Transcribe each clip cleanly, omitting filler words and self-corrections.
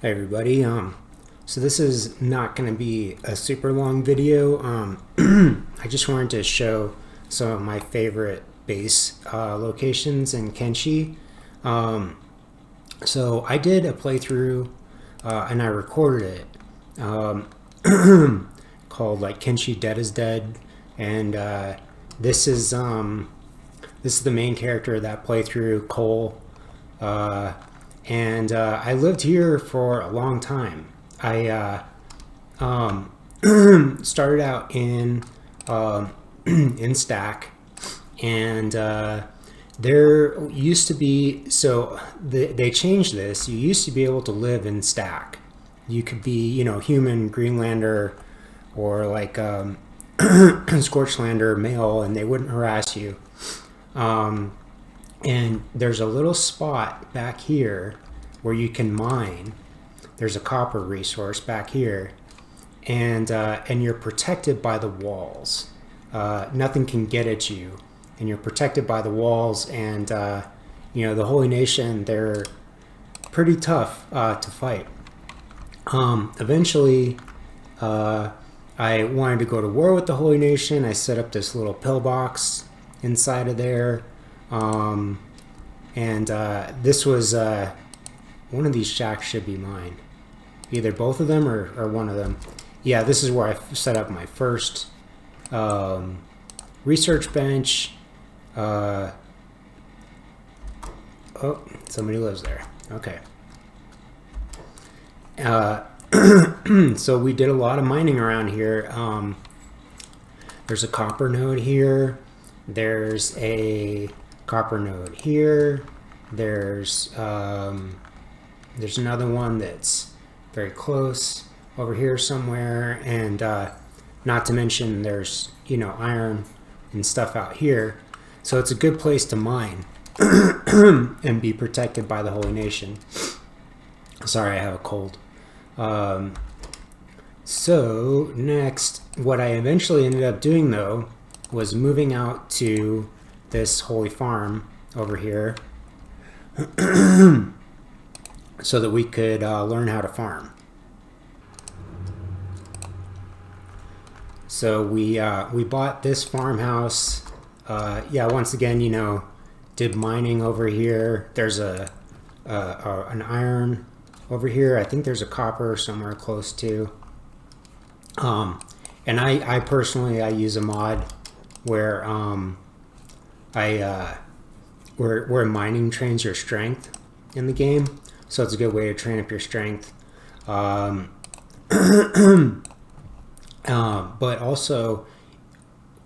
Hey everybody, so this is not going to be a super long video. I just wanted to show some of my favorite base locations in Kenshi. So I did a playthrough and I recorded it called like Kenshi Dead is Dead, and this is the main character of that playthrough, Cole. And I lived here for a long time. I started out in in Stack, and there used to be, so they changed this. You used to be able to live in Stack. You could be, human, Greenlander, or like Scorchlander male, and they wouldn't harass you. And there's a little spot back here where you can mine. There's a copper resource back here, and you're protected by the walls. Nothing can get at you, and you're protected by the walls. And the Holy Nation, they're pretty tough to fight. Eventually, I wanted to go to war with the Holy Nation. I set up this little pillbox inside of there. This was one of these shacks should be mine, either both of them or one of them. Yeah, this is where I set up my first research bench. Oh, somebody lives there. Okay. So we did a lot of mining around here. There's a copper node here. There's a copper node here. There's another one that's very close over here somewhere, and not to mention there's iron and stuff out here. So it's a good place to mine and be protected by the Holy Nation. Sorry, I have a cold. So next, what I eventually ended up doing though was moving out to this holy farm over here so that we could learn how to farm. So we bought this farmhouse. Once again, did mining over here. There's an iron over here. I think there's a copper somewhere close to. And I personally use a mod where where mining trains your strength in the game, so it's a good way to train up your strength. But also,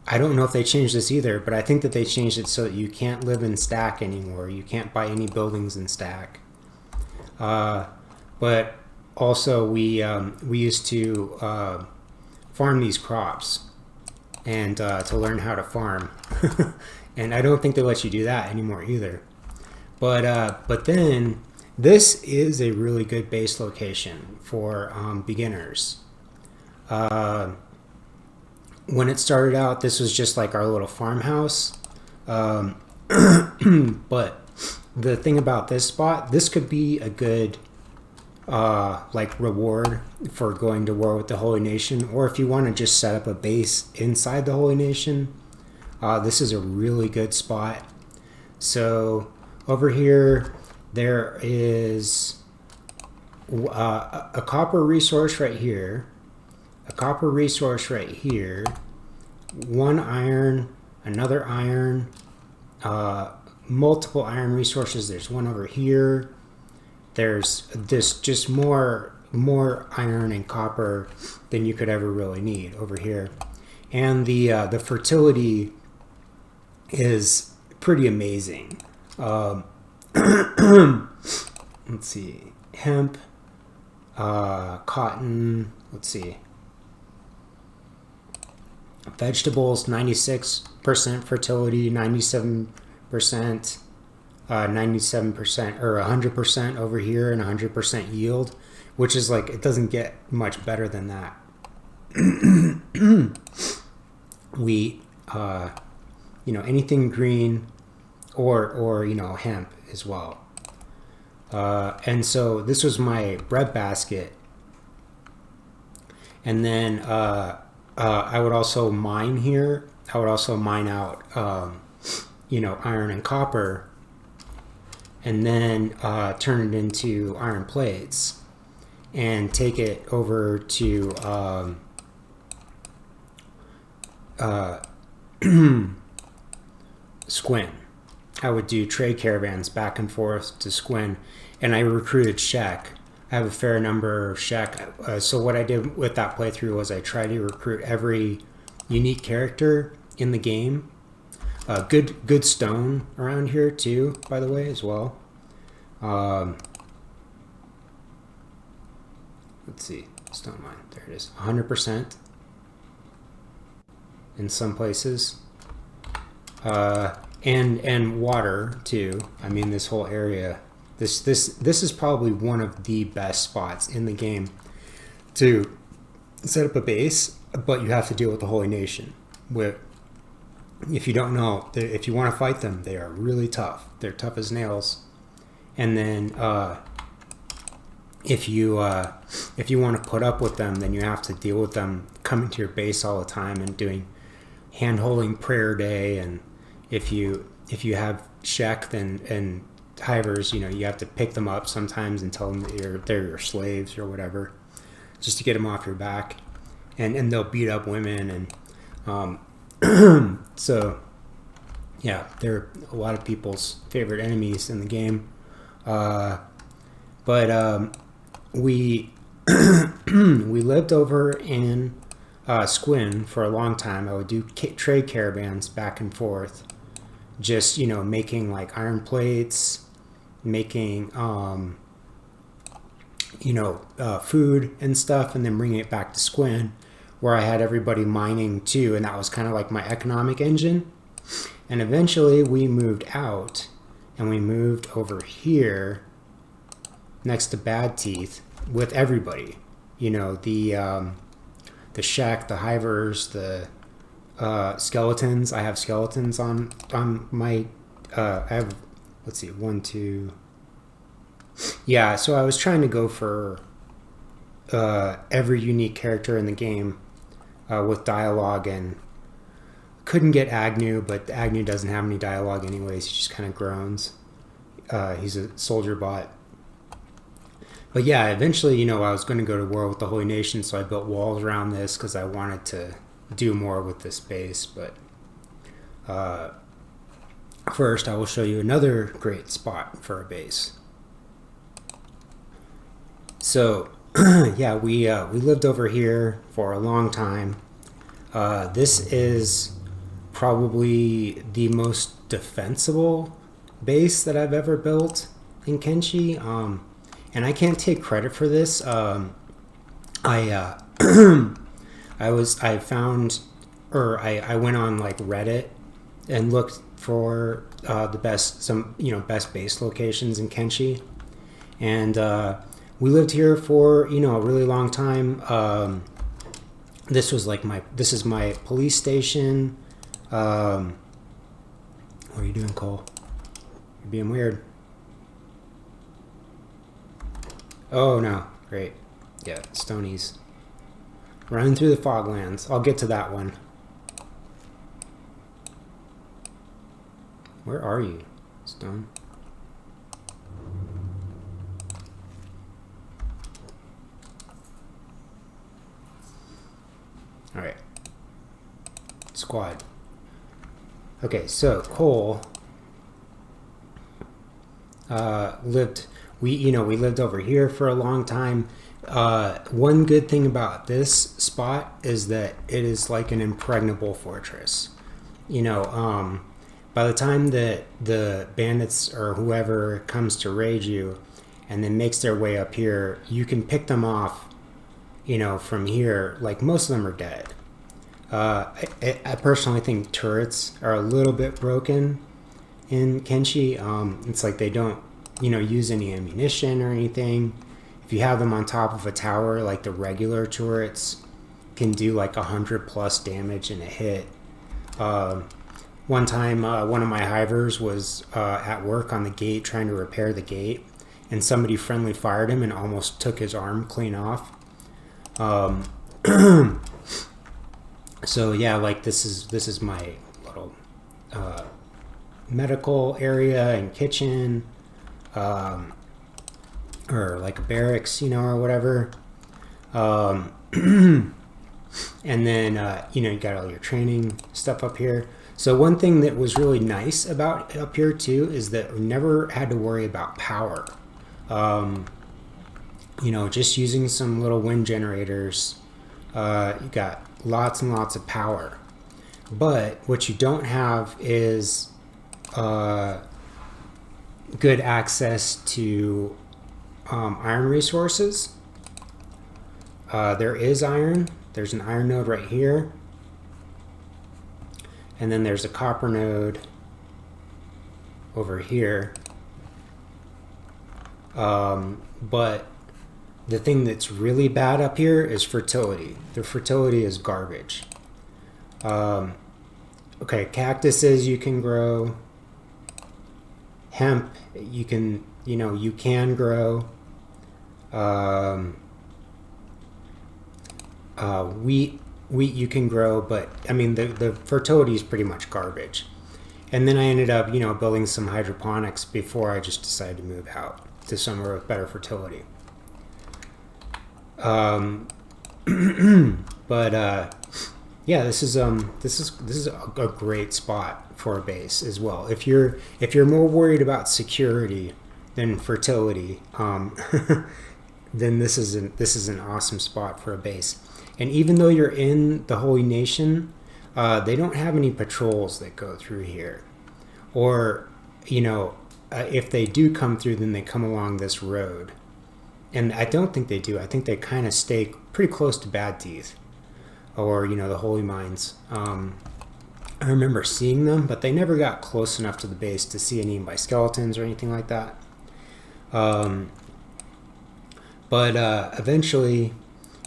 I don't know if they changed this either, but I think that they changed it so that you can't live in Stack anymore. You can't buy any buildings in Stack. But also, we used to farm these crops and to learn how to farm. And I don't think they let you do that anymore either. But then this is a really good base location for beginners. When it started out, this was just like our little farmhouse. But the thing about this spot, this could be a good like reward for going to war with the Holy Nation, or if you want to just set up a base inside the Holy Nation, this is a really good spot. So over here there is a copper resource right here, a copper resource right here, one iron, another iron, multiple iron resources. There's one over here. There's this just more iron and copper than you could ever really need over here. And the fertility is pretty amazing. Let's see, hemp, cotton, let's see, vegetables, 96% fertility, 97%, 97% or 100% over here, and 100% yield, which is like, it doesn't get much better than that. Wheat, anything green, or hemp as well. And so this was my bread basket. And then I would also mine here. I would also mine out, iron and copper, and then turn it into iron plates and take it over to Squin. I would do trade caravans back and forth to Squin, and I recruited Shek. I have a fair number of Shek. So what I did with that playthrough was I tried to recruit every unique character in the game. Good stone around here too, by the way, as well. Let's see, stone mine. There it is, 100% in some places. And water too. I mean, this whole area. This is probably one of the best spots in the game to set up a base, but you have to deal with the Holy Nation. If you don't know, if you want to fight them, they are really tough. They're tough as nails. And then if you want to put up with them, then you have to deal with them coming to your base all the time and doing hand-holding prayer day. And if you have Shek and hivers, you have to pick them up sometimes and tell them that they're your slaves or whatever, just to get them off your back. And they'll beat up women, and so yeah, they're a lot of people's favorite enemies in the game. But we we lived over in Squin for a long time. I would do trade caravans back and forth, just making like iron plates, making food and stuff, and then bringing it back to Squin, where I had everybody mining too, and that was kind of like my economic engine. And eventually we moved out, and we moved over here next to Bad Teeth with everybody. The Shek, the hivers, the skeletons. I have skeletons on my I have, let's see, 1, 2. Yeah, so I was trying to go for every unique character in the game with dialogue, and couldn't get Agnew, but Agnew doesn't have any dialogue anyways. He just kind of groans. He's a soldier bot. But yeah, eventually, I was going to go to war with the Holy Nation, so I built walls around this because I wanted to do more with this base. But first, I will show you another great spot for a base. So, yeah, we lived over here for a long time. This is probably the most defensible base that I've ever built in Kenshi. And I can't take credit for this. I went on like Reddit and looked for the best base locations in Kenshi, and we lived here for a really long time. This is my police station. What are you doing, Cole? You're being weird. Oh no, great. Yeah, Stonies. Running through the Foglands. I'll get to that one. Where are you, Stone? Alright. Squad. Okay, so Cole we lived over here for a long time. One good thing about this spot is that it is like an impregnable fortress. By the time that the bandits or whoever comes to raid you and then makes their way up here, you can pick them off, from here. Like, most of them are dead. I personally think turrets are a little bit broken in Kenshi. It's like they don't use any ammunition or anything. If you have them on top of a tower, like the regular turrets can do like 100+ damage in a hit. One time, one of my hivers was at work on the gate trying to repair the gate, and somebody friendly fired him and almost took his arm clean off. So yeah, like this is my little medical area and kitchen, or like a barracks, or whatever. And then you got all your training stuff up here. So one thing that was really nice about up here too is that we never had to worry about power. Just using some little wind generators, you got lots and lots of power. But what you don't have is good access to iron resources. There is iron. There's an iron node right here. And then there's a copper node over here. But the thing that's really bad up here is fertility. The fertility is garbage. Okay, cactuses you can grow. Hemp you can grow. Wheat you can grow, but I mean the fertility is pretty much garbage. And then I ended up building some hydroponics before I just decided to move out to somewhere with better fertility. But yeah, this is a great spot for a base as well. If you're more worried about security than fertility, then this is an awesome spot for a base. And even though you're in the Holy Nation, they don't have any patrols that go through here. Or, if they do come through, then they come along this road. And I don't think they do. I think they kind of stay pretty close to Bad Teeth or, the Holy Mines. I remember seeing them, but they never got close enough to the base to see any by skeletons or anything like that. But eventually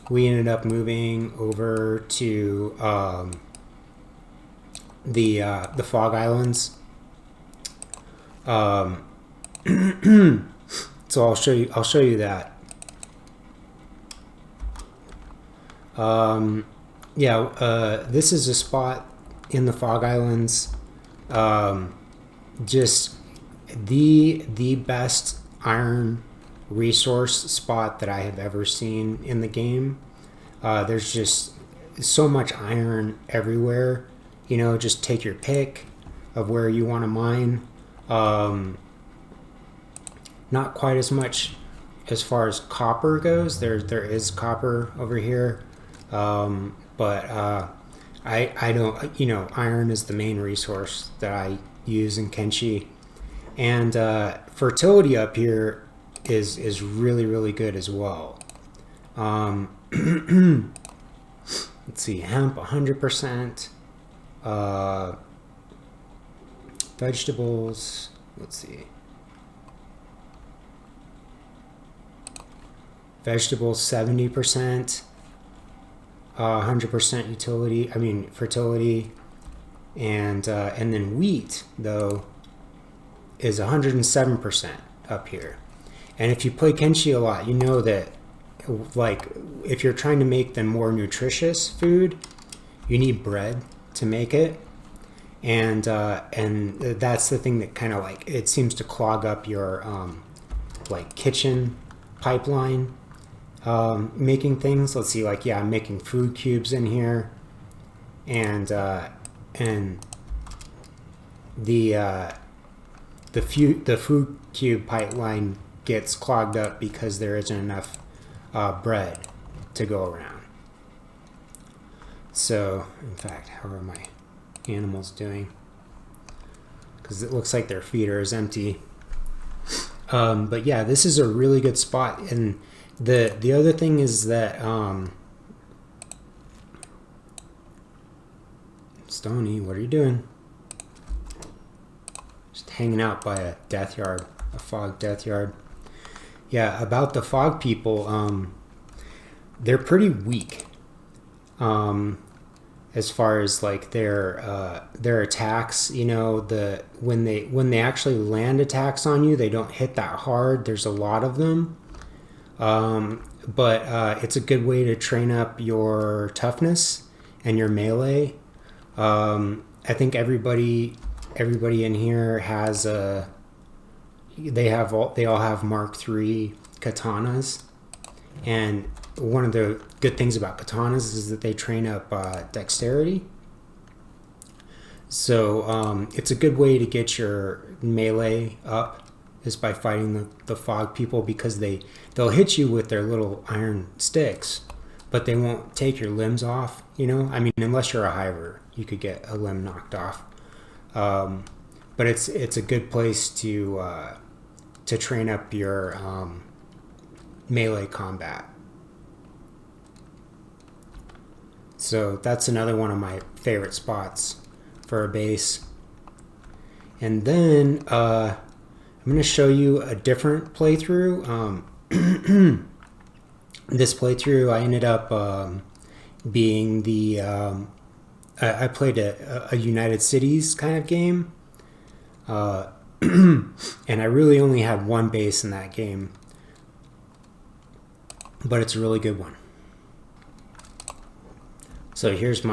we ended up moving over to the Fog Islands. So I'll show you that. This is a spot in the Fog Islands. Just the best iron resource spot that I have ever seen in the game. There's just so much iron everywhere. Just take your pick of where you want to mine. Not quite as much as far as copper goes. There is copper over here, but I don't. Iron is the main resource that I use in Kenshi, and fertility up here is really, really good as well. Let's see, hemp 100%. Vegetables. Let's see. Vegetables 70%. 100% utility. Fertility. And then wheat though is 107% up here. And if you play Kenshi a lot, you know that like if you're trying to make them more nutritious food, you need bread to make it. And that's the thing that kind of like it seems to clog up your like kitchen pipeline, making things. Let's see, like I'm making food cubes in here, and the food cube pipeline gets clogged up because there isn't enough bread to go around. So in fact, how are my animals doing? Because it looks like their feeder is empty. But yeah, this is a really good spot. And the other thing is that Stony, what are you doing? Just hanging out by a death yard, a fog death yard. Yeah, about the fog people, they're pretty weak. as far as like their attacks. You know, when they actually land attacks on you, they don't hit that hard. There's a lot of them, but it's a good way to train up your toughness and your melee. I think everybody in here has they all have Mark III katanas, and one of the good things about katanas is that they train up dexterity. So it's a good way to get your melee up, is by fighting the fog people, because they'll hit you with their little iron sticks, but they won't take your limbs off. You know, I mean, unless you're a hiver, you could get a limb knocked off. But it's a good place to train up your melee combat. So that's another one of my favorite spots for a base. And then I'm going to show you a different playthrough. This playthrough, I ended up being the I played a United Cities kind of game, and I really only had one base in that game, but it's a really good one. So this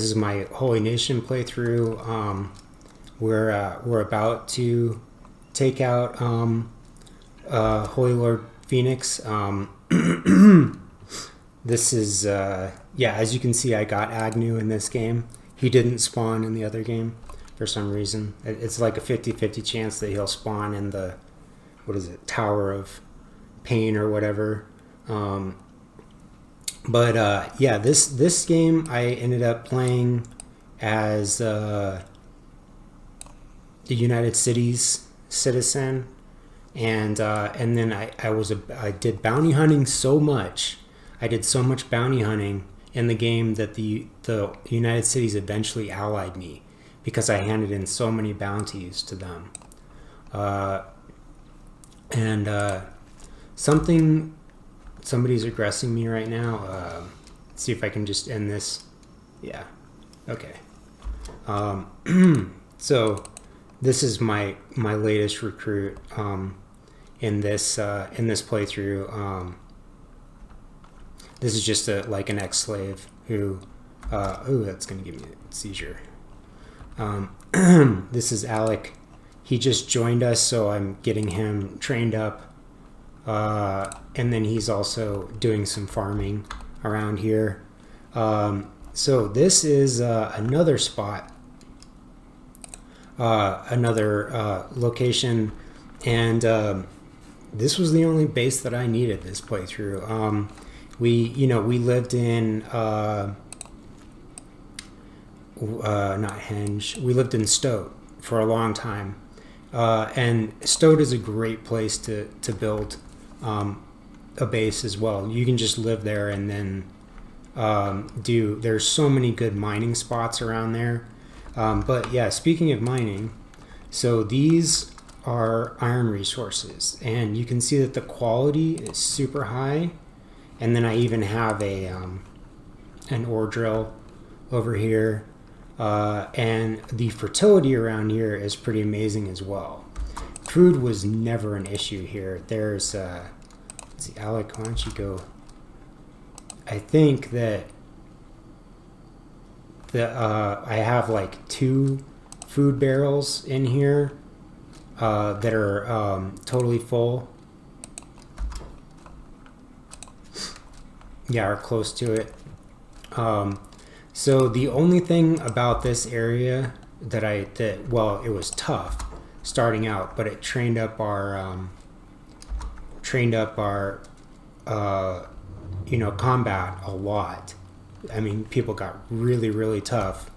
is my Holy Nation playthrough. We're about to take out Holy Lord Phoenix. This is as you can see, I got Agnew in this game. He didn't spawn in the other game for some reason. It's like a 50-50 chance that he'll spawn in the, what is it, Tower of Pain or whatever. This game I ended up playing as the United Cities citizen, and then I did bounty hunting so much. I did so much bounty hunting in the game that the United Cities eventually allied me, because I handed in so many bounties to them. Somebody's aggressing me right now. Let's see if I can just end this. Yeah. Okay. So this is my latest recruit in this playthrough. This is just like an ex-slave who, that's gonna give me a seizure. This is Alec. He just joined us, so I'm getting him trained up. And then he's also doing some farming around here. So this is another spot, another location, and this was the only base that I needed this playthrough. We lived in not Henge. We lived in Stoat for a long time, and Stoat is a great place to build a base as well. You can just live there and then there's so many good mining spots around there. But yeah, speaking of mining, so these are iron resources, and you can see that the quality is super high. And then I even have an ore drill over here, and the fertility around here is pretty amazing as well. Food was never an issue here. There's let's see, Alec, why don't you go? I think that I have like 2 food barrels in here that are totally full. Yeah, or close to it. So the only thing about this area that it was tough starting out, but it trained up our combat a lot. I mean, people got really, really tough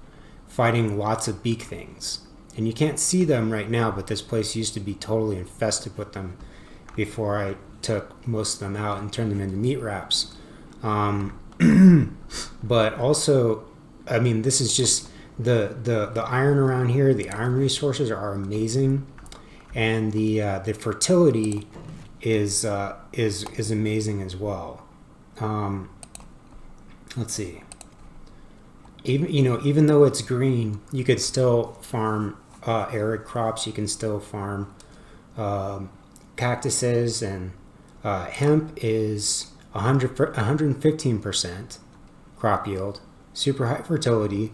fighting lots of beak things, and you can't see them right now, but this place used to be totally infested with them before I took most of them out and turned them into meat wraps. But also, I mean, this is just the iron around here. The iron resources are amazing, and the fertility is amazing as well. Let's see. even though it's green, you could still farm arid crops. You can still farm cactuses, and hemp is 115% crop yield, super high fertility.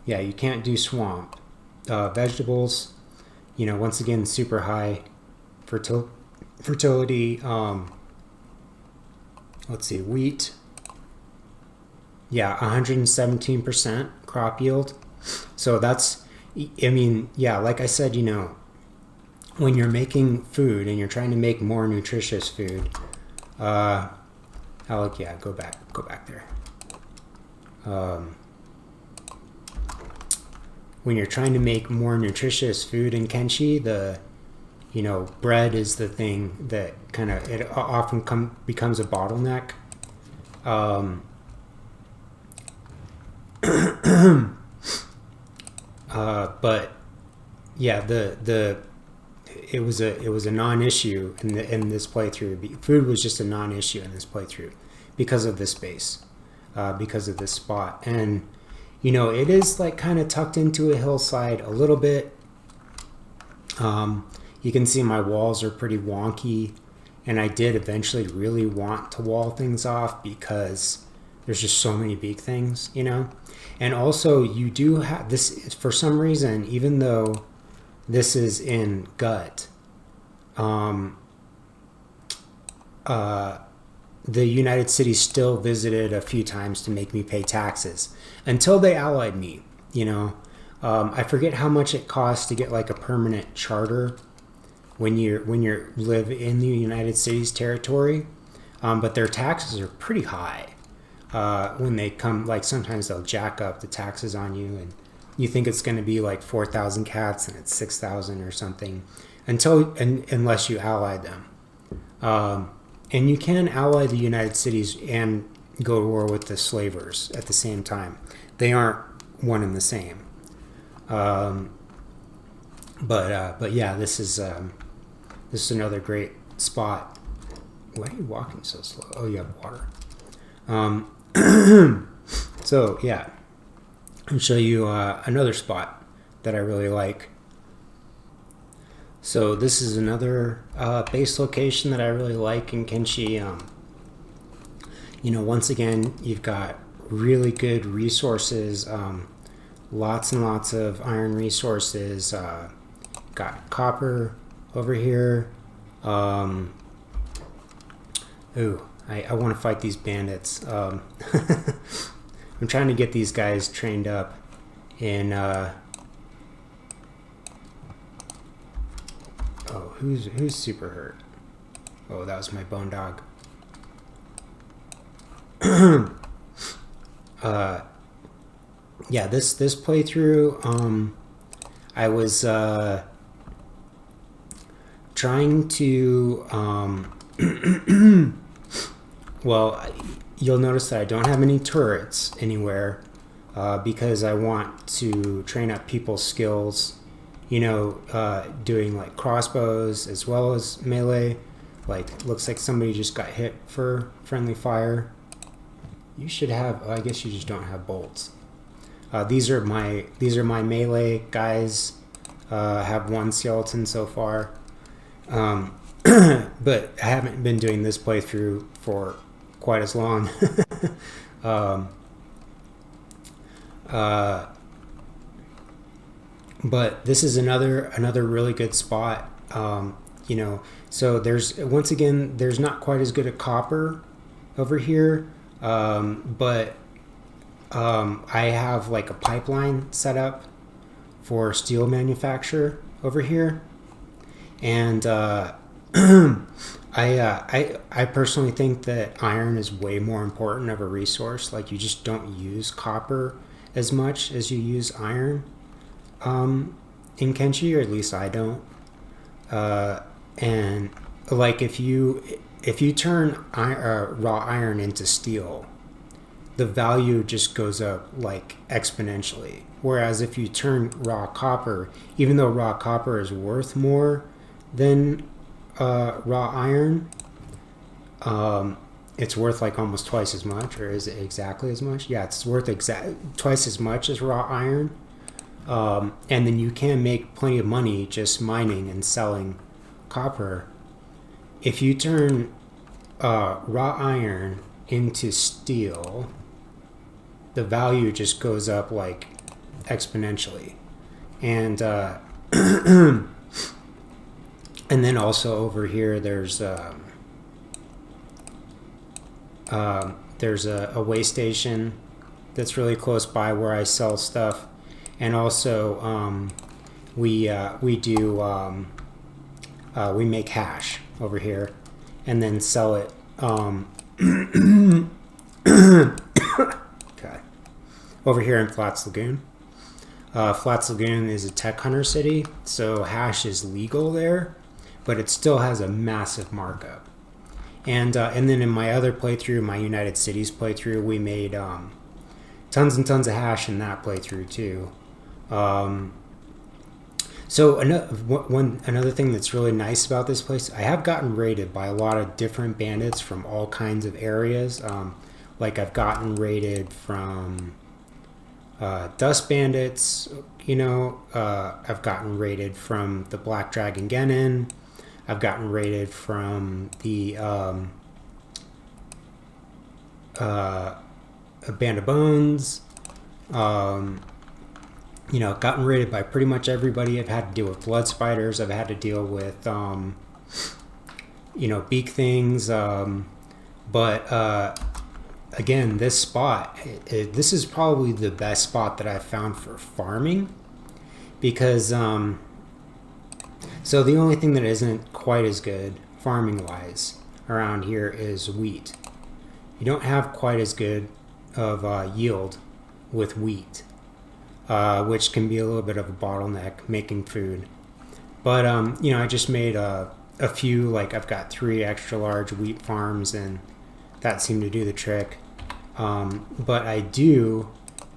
Yeah, you can't do swamp. Vegetables, once again, super high fertility. Let's see, wheat. Yeah, 117% crop yield. So that's, yeah, like I said, when you're making food and you're trying to make more nutritious food, yeah, go back there. When you're trying to make more nutritious food in Kenshi, bread is the thing that it often becomes a bottleneck. But yeah, it was a non-issue in this playthrough. Food was just a non-issue in this playthrough because of this base, because of this spot. And it is like kind of tucked into a hillside a little bit. You can see my walls are pretty wonky, and I did eventually really want to wall things off because there's just so many big things, And also, you do have this, for some reason, even though this is in Gut, the United Cities still visited a few times to make me pay taxes until they allied me. I forget how much it costs to get like a permanent charter when you live in the United States territory, but their taxes are pretty high. When they come, like sometimes they'll jack up the taxes on you, and you think it's going to be like 4,000 cats and it's 6,000 or something, unless you ally them. And you can ally the United Cities and go to war with the slavers at the same time. They aren't one and the same. But yeah, this is another great spot. Why are you walking so slow? Oh, you have water. So yeah, I'll show you another spot that I really like. So this is another base location that I really like in Kenshi. Once again, you've got really good resources, lots and lots of iron resources. Got copper over here. I want to fight these bandits. I'm trying to get these guys trained up in... Oh, who's super hurt? Oh, that was my bone dog. Yeah, this playthrough, I was trying to... Well, you'll notice that I don't have any turrets anywhere because I want to train up people's skills, doing like crossbows as well as melee. Like, looks like somebody just got hit for friendly fire. You should have, I guess you just don't have bolts. These are my melee guys. Have one skeleton so far. But I haven't been doing this playthrough for quite as long. But this is another really good spot. So there's not quite as good a copper over here, but I have like a pipeline set up for steel manufacture over here, and I personally think that iron is way more important of a resource. Like, you just don't use copper as much as you use iron in Kenshi, or at least I don't. And like, if you turn raw iron into steel, the value just goes up like exponentially. Whereas if you turn raw copper, even though raw copper is worth more than raw iron, it's worth like almost twice as much, or is it exactly as much? Yeah, it's worth twice as much as raw iron. And then you can make plenty of money just mining and selling copper. If you turn raw iron into steel, the value just goes up like exponentially. And and then also over here there's a way station that's really close by where I sell stuff, and also we make hash over here and then sell it. Okay, over here in Flats Lagoon. Flats Lagoon is a tech hunter city, so hash is legal there, but it still has a massive markup. And then in my other playthrough, my United Cities playthrough, we made tons and tons of hash in that playthrough too. So another thing that's really nice about this place, I have gotten raided by a lot of different bandits from all kinds of areas. Like I've gotten raided from Dust Bandits, I've gotten raided from the Black Dragon Genin. I've gotten raided from the Band of Bones. Gotten raided by pretty much everybody. I've had to deal with blood spiders. I've had to deal with, beak things. But again, this spot, this is probably the best spot that I've found for farming, because so the only thing that isn't quite as good farming wise around here is wheat. You don't have quite as good of yield with wheat, which can be a little bit of a bottleneck making food. But I just made a few, like I've got 3 extra large wheat farms, and that seemed to do the trick. But I do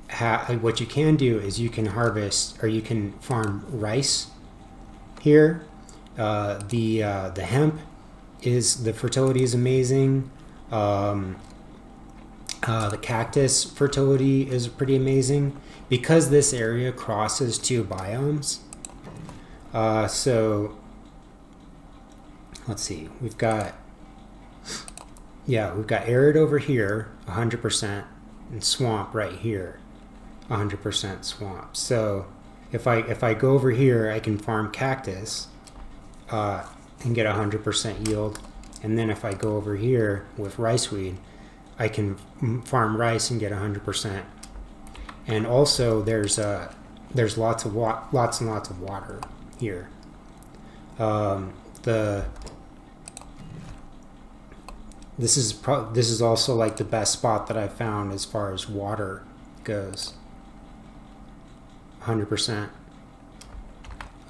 have, what you can do is you can harvest, or you can farm rice here. The hemp the fertility is amazing. The cactus fertility is pretty amazing because this area crosses 2 biomes. So let's see, we've got arid over here 100%, and swamp right here 100% swamp. So if I go over here, I can farm cactus and get 100% yield, and then if I go over here with riceweed, I can farm rice and get 100%. And also there's lots and lots of water here. This is also like the best spot that I've found as far as water goes. 100%.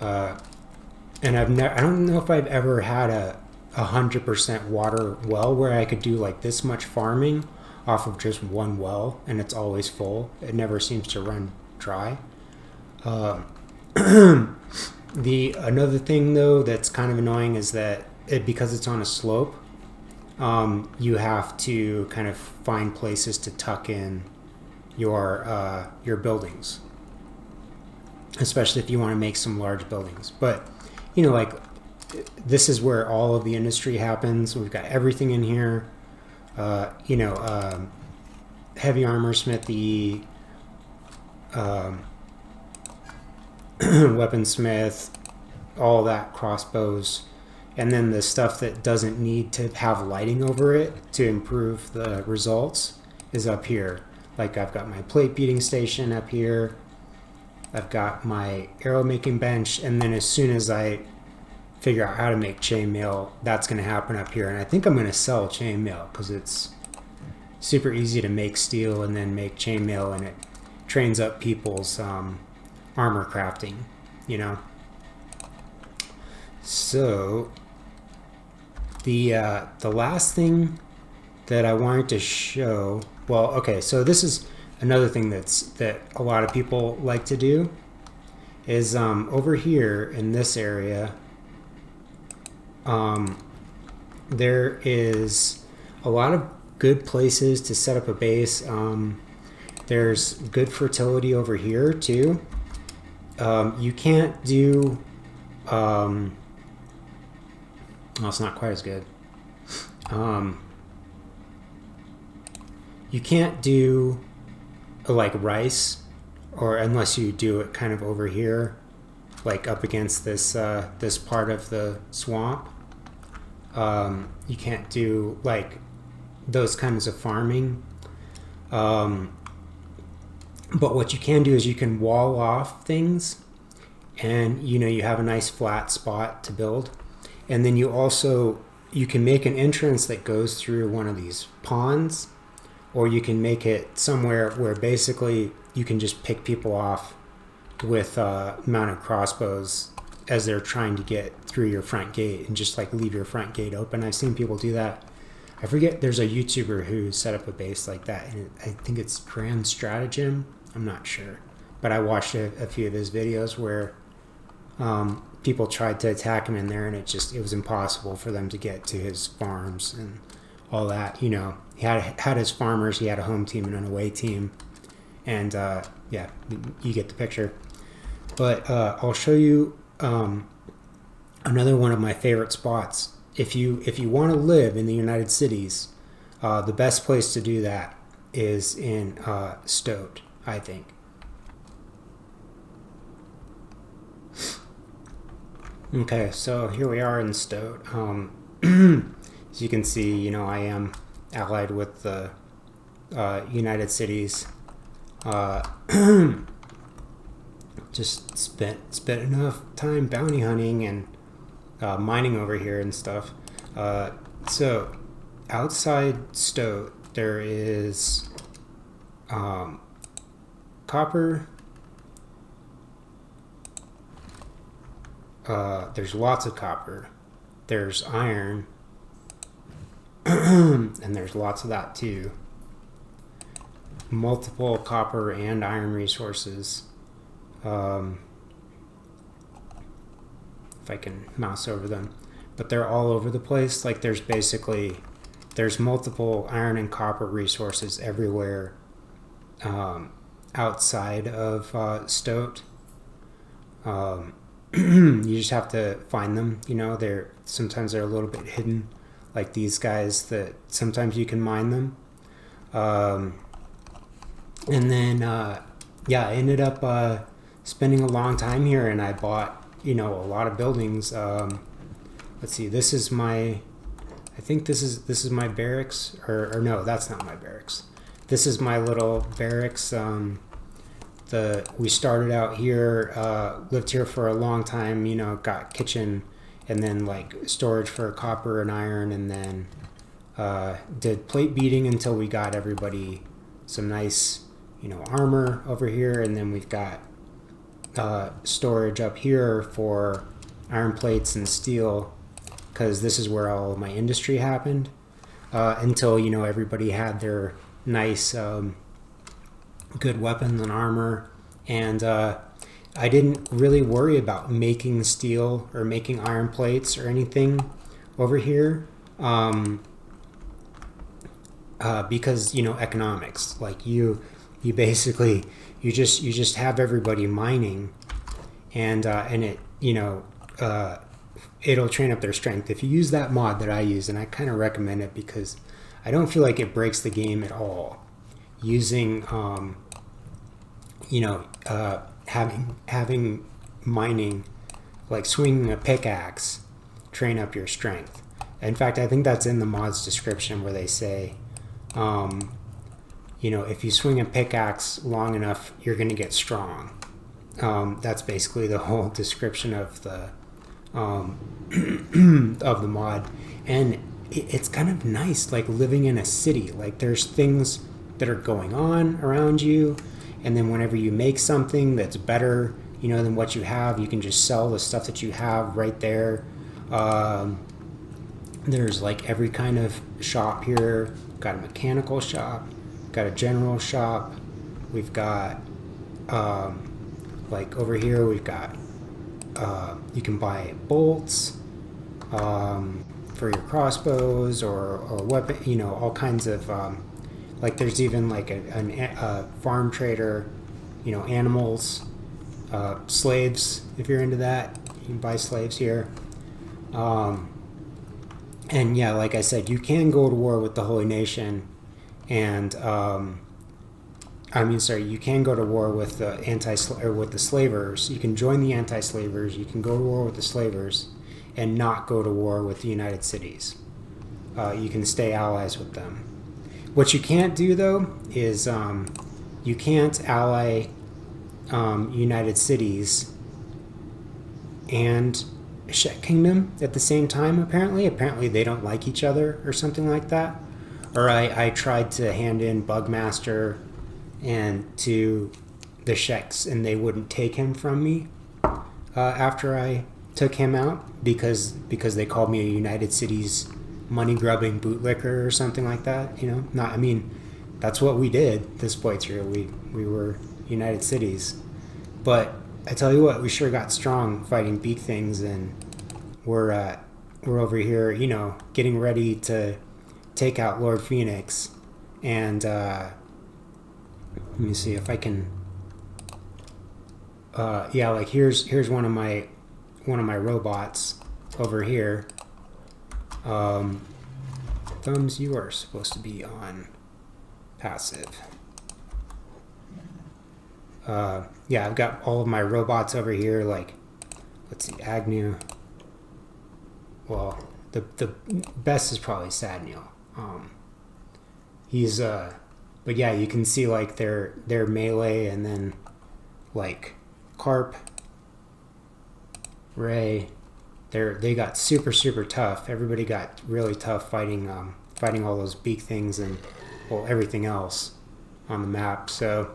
And I don't know if I've ever had a 100% water well where I could do like this much farming off of just one well and it's always full. It never seems to run dry. Another thing though that's kind of annoying is that because it's on a slope, you have to kind of find places to tuck in your buildings, especially if you want to make some large buildings. But like this is where all of the industry happens. We've got everything in here. Heavy armor smithy, weaponsmith, all that, crossbows. And then the stuff that doesn't need to have lighting over it to improve the results is up here. Like I've got my plate beating station up here. I've got my arrow making bench. And then as soon as I figure out how to make chainmail, that's going to happen up here. And I think I'm going to sell chainmail because it's super easy to make steel and then make chainmail, and it trains up people's armor crafting, So the last thing that I wanted to show, so this is another thing that a lot of people like to do is over here in this area, there is a lot of good places to set up a base. There's good fertility over here too. You can't do, well, it's not quite as good. You can't do like rice, or unless you do it kind of over here, like up against this this part of the swamp. You can't do like those kinds of farming. But what you can do is you can wall off things, and you have a nice flat spot to build. And then you can make an entrance that goes through one of these ponds, or you can make it somewhere where basically you can just pick people off with mounted crossbows as they're trying to get through your front gate, and just like leave your front gate open. I've seen people do that. I forget, there's a YouTuber who set up a base like that, and I think it's Grand Stratagem. I'm not sure, but I watched a few of his videos where people tried to attack him in there, and it was impossible for them to get to his farms and all that. He had his farmers, he had a home team and an away team, and yeah, you get the picture. But I'll show you another one of my favorite spots. If you want to live in the United Cities, the best place to do that is in Stoudt, I think. Okay, so here we are in Stoudt. As you can see, I am allied with the United Cities. Just spent enough time bounty hunting and mining over here and stuff. So outside Stoudt there is copper. There's lots of copper. There's iron. And there's lots of that too. Multiple copper and iron resources. If I can mouse over them, but they're all over the place. Like there's multiple iron and copper resources everywhere outside of Stoudt. You just have to find them. Sometimes they're a little bit hidden, like these guys that sometimes you can mine them. And then yeah, I ended up spending a long time here, and I bought a lot of buildings. Let's see, this is my, I think this is my barracks, or no, that's not my barracks. This is my little barracks. We started out here, lived here for a long time, got kitchen, and then like storage for copper and iron, and then did plate beating until we got everybody some nice armor over here, and then we've got storage up here for iron plates and steel, because this is where all of my industry happened, until everybody had their nice good weapons and armor. And I didn't really worry about making steel or making iron plates or anything over here, because economics. Like you basically you just have everybody mining, and it it'll train up their strength if you use that mod that I use. And I kind of recommend it because I don't feel like it breaks the game at all using having mining, like swinging a pickaxe, train up your strength. In fact, I think that's in the mod's description where they say if you swing a pickaxe long enough, you're going to get strong. That's basically the whole description of the of the mod. And it's kind of nice, like living in a city. Like there's things that are going on around you, and then whenever you make something that's better than what you have, you can just sell the stuff that you have right there. There's like every kind of shop here. Got a mechanical shop, got a general shop. We've got like over here we've got you can buy bolts for your crossbows or weapon, you know, all kinds of like there's even like a farm trader, you know, animals, slaves. If you're into that, you can buy slaves here. And yeah, like I said, you can go to war with the Holy Nation, and you can go to war with the with the slavers. You can join the anti-slavers. You can go to war with the slavers, and not go to war with the United Cities. You can stay allies with them. What you can't do though is you can't ally United Cities and Shet Kingdom at the same time. Apparently they don't like each other or something like that. Or I tried to hand in Bugmaster and to the Sheks, and they wouldn't take him from me after I took him out because they called me a United Cities money grubbing bootlicker or something like that. You know, that's what we did this playthrough. We were United Cities, but I tell you what, we sure got strong fighting beak things, and we're over here, you know, getting ready to take out Lord Phoenix. And let me see if I can. Yeah, like here's one of my robots over here. Thumbs, you are supposed to be on passive. Yeah, I've got all of my robots over here. Like, let's see, Agnew. Well, the best is probably Sadniel. He's but yeah, you can see like their melee, and then like Carp, Ray, they got super tough. Everybody got really tough fighting all those beak things and well everything else on the map. So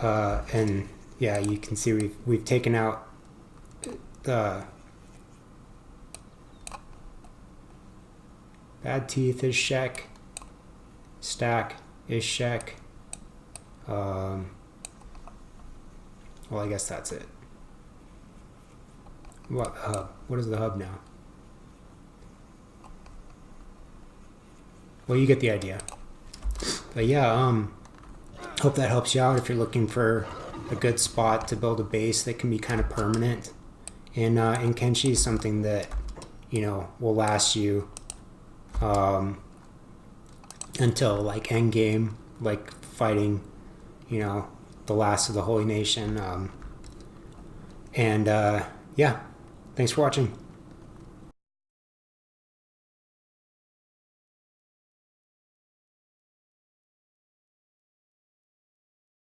and yeah, you can see we've taken out Bad Teeth is Shek, Stack is Shek. Well, I guess that's it. What hub? What is the hub now? Well, you get the idea. But yeah, hope that helps you out if you're looking for a good spot to build a base that can be kind of permanent. And Kenshi is something that, you know, will last you until like end game, like fighting, you know, the last of the Holy Nation. Yeah, thanks for watching.